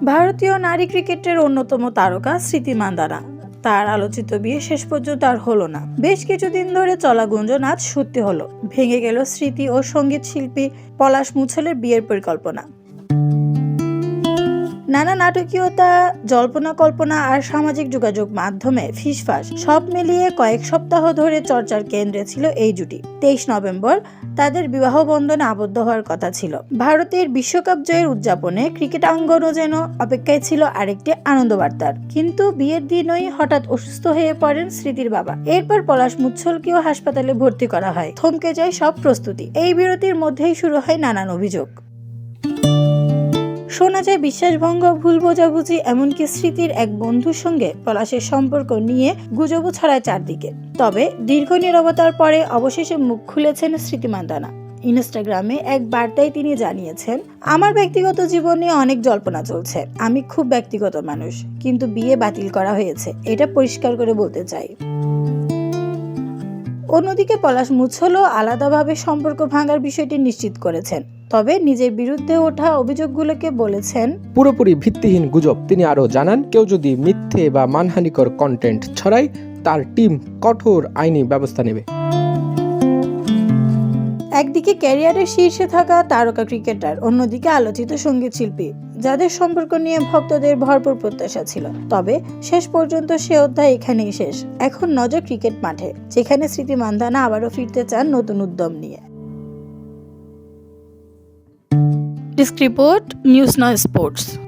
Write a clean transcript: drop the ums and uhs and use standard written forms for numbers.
ভারতীয় নারী ক্রিকেটের অন্যতম তারকা স্মৃতি মান্দানা। তার আলোচিত বিয়ে শেষ পর্যন্ত আর হলো না। বেশ কিছুদিন ধরে চলা গুঞ্জন আজ সত্যি হলো। ভেঙে গেল স্মৃতি ও সঙ্গীত শিল্পী পলাশ মুছলের বিয়ের পরিকল্পনা। নানা নাটকীয়তা, জল্পনা কল্পনা আর সামাজিক যোগাযোগ মাধ্যমে ফিসফাস সব মিলিয়ে কয়েক সপ্তাহ ধরে চর্চার কেন্দ্রে ছিল এই জুটি। 23 নভেম্বর তাদের বিবাহ বন্ধনে আবদ্ধ হওয়ার কথা ছিল। ভারতের বিশ্বকাপ জয়ের উদযাপনে ক্রিকেট আঙ্গনও যেন অপেক্ষায় ছিল আরেকটি আনন্দবার্তার। কিন্তু বিয়ের দিনই হঠাৎ অসুস্থ হয়ে পড়েন স্মৃতির বাবা। এরপর পলাশ মুচ্ছলকেও হাসপাতালে ভর্তি করা হয়। থমকে যায় সব প্রস্তুতি। এই বিরতির মধ্যেই শুরু হয় নানান অভিযোগ। শোনা যায় বিশ্বাসভঙ্গ, ভুল বোঝাবুঝি, এমনকি স্মৃতির এক বন্ধুর সঙ্গে পলাশের সম্পর্ক নিয়ে গুজবও ছড়ায় চারদিকে। তবে দীর্ঘ নীরবতার পরে অবশেষে মুখ খুলেছেন স্মৃতি মান্দানা। ইনস্টাগ্রামে এক বার্তায় তিনি জানিয়েছেন, আমার ব্যক্তিগত জীবন নিয়ে অনেক জল্পনা চলছে। আমি খুব ব্যক্তিগত মানুষ, কিন্তু বিয়ে বাতিল করা হয়েছে, এটা পরিষ্কার করে বলতে চাই। অন্যদিকে পলাশ মুছলও আলাদাভাবে সম্পর্ক ভাঙার বিষয়টি নিশ্চিত করেছেন। তবে নিজের বিরুদ্ধে ওঠা অভিযোগগুলোকে বলেছেন পুরোপুরি ভিত্তিহীন গুজব। তিনি আরও জানান, কেউ যদি মিথ্যে বা মানহানিকর কন্টেন্ট ছড়ায় তার টিম কঠোর আইনি ব্যবস্থা নেবে। একদিকে ক্যারিয়ারের শীর্ষে থাকা তারকা ক্রিকেটার, অন্যদিকে আলোচিত সঙ্গীত শিল্পী, যাদের সম্পর্ক নিয়ে ভক্তদের ভরপুর প্রত্যাশা ছিল। তবে শেষ পর্যন্ত সে অধ্যায় এখানেই শেষ। এখন নজর ক্রিকেট মাঠে, যেখানে স্মৃতি মান্দানা আবারও ফিরতে চান নতুন উদ্যম নিয়ে। ডেস্ক রিপোর্ট, নিউজ নয় স্পোর্টস।